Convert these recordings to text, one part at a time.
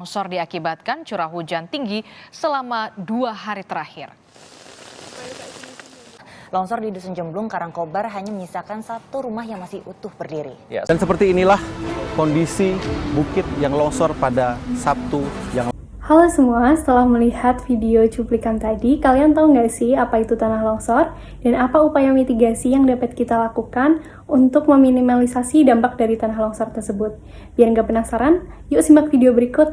Longsor diakibatkan curah hujan tinggi selama 2 hari terakhir. Longsor di Dusun Jemblung, Karangkobar hanya menyisakan satu rumah yang masih utuh berdiri. Ya, dan seperti inilah kondisi bukit yang longsor pada Sabtu yang Halo semua, setelah melihat video cuplikan tadi, kalian tahu nggak sih apa itu tanah longsor? Dan apa upaya mitigasi yang dapat kita lakukan untuk meminimalisasi dampak dari tanah longsor tersebut? Biar nggak penasaran, yuk simak video berikut.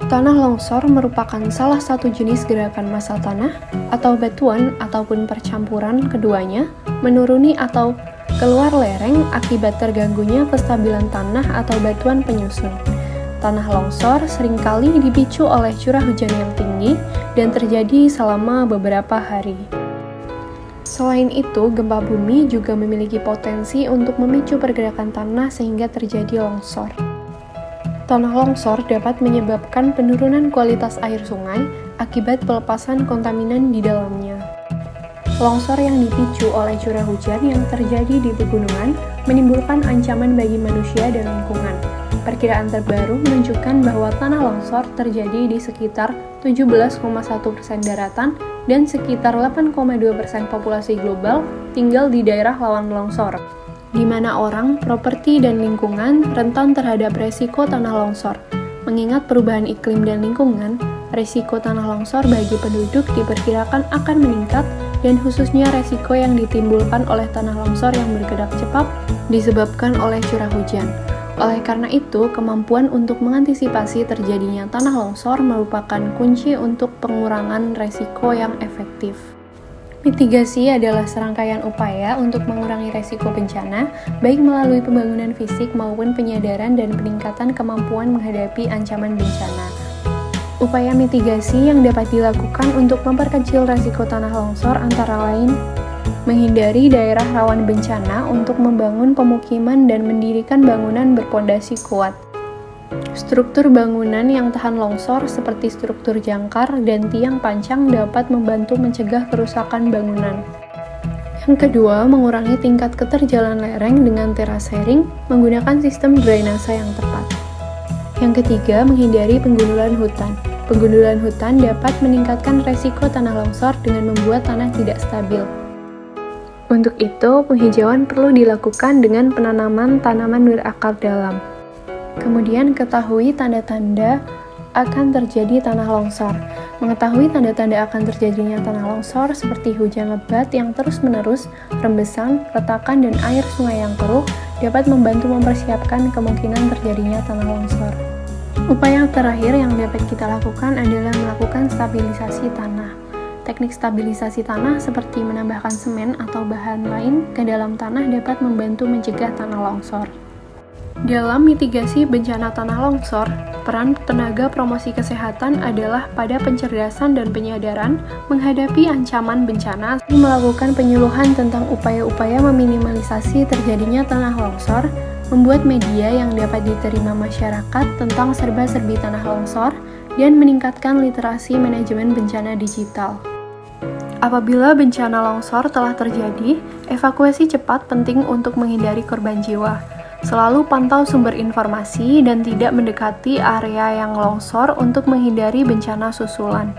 Tanah longsor merupakan salah satu jenis gerakan massa tanah atau batuan ataupun percampuran keduanya menuruni atau keluar lereng akibat terganggunya kestabilan tanah atau batuan penyusun. Tanah longsor seringkali dipicu oleh curah hujan yang tinggi dan terjadi selama beberapa hari. Selain itu, gempa bumi juga memiliki potensi untuk memicu pergerakan tanah sehingga terjadi longsor. Tanah longsor dapat menyebabkan penurunan kualitas air sungai akibat pelepasan kontaminan di dalamnya. Longsor yang dipicu oleh curah hujan yang terjadi di pegunungan menimbulkan ancaman bagi manusia dan lingkungan. Perkiraan terbaru menunjukkan bahwa tanah longsor terjadi di sekitar 17,1% daratan dan sekitar 8,2% populasi global tinggal di daerah rawan longsor, di mana orang, properti, dan lingkungan rentan terhadap resiko tanah longsor. Mengingat perubahan iklim dan lingkungan, resiko tanah longsor bagi penduduk diperkirakan akan meningkat dan khususnya resiko yang ditimbulkan oleh tanah longsor yang bergerak cepat disebabkan oleh curah hujan. Oleh karena itu, kemampuan untuk mengantisipasi terjadinya tanah longsor merupakan kunci untuk pengurangan resiko yang efektif. Mitigasi adalah serangkaian upaya untuk mengurangi resiko bencana, baik melalui pembangunan fisik maupun penyadaran dan peningkatan kemampuan menghadapi ancaman bencana. Upaya mitigasi yang dapat dilakukan untuk memperkecil resiko tanah longsor antara lain menghindari daerah rawan bencana untuk membangun pemukiman dan mendirikan bangunan berpondasi kuat. Struktur bangunan yang tahan longsor seperti struktur jangkar dan tiang pancang dapat membantu mencegah kerusakan bangunan. Yang kedua, mengurangi tingkat keterjalan lereng dengan terasering menggunakan sistem drainase yang tepat. Yang ketiga, menghindari penggundulan hutan. Penggundulan hutan dapat meningkatkan resiko tanah longsor dengan membuat tanah tidak stabil. Untuk itu, penghijauan perlu dilakukan dengan penanaman tanaman berakar dalam. Kemudian, ketahui tanda-tanda akan terjadi tanah longsor. Mengetahui tanda-tanda akan terjadinya tanah longsor seperti hujan lebat yang terus-menerus, rembesan, retakan, dan air sungai yang keruh dapat membantu mempersiapkan kemungkinan terjadinya tanah longsor. Upaya terakhir yang dapat kita lakukan adalah melakukan stabilisasi tanah. Teknik stabilisasi tanah seperti menambahkan semen atau bahan lain ke dalam tanah dapat membantu mencegah tanah longsor. Dalam mitigasi bencana tanah longsor, peran tenaga promosi kesehatan adalah pada pencerdasan dan penyadaran menghadapi ancaman bencana, melakukan penyuluhan tentang upaya-upaya meminimalisasi terjadinya tanah longsor, membuat media yang dapat diterima masyarakat tentang serba-serbi tanah longsor, dan meningkatkan literasi manajemen bencana digital. Apabila bencana longsor telah terjadi, evakuasi cepat penting untuk menghindari korban jiwa. Selalu pantau sumber informasi dan tidak mendekati area yang longsor untuk menghindari bencana susulan.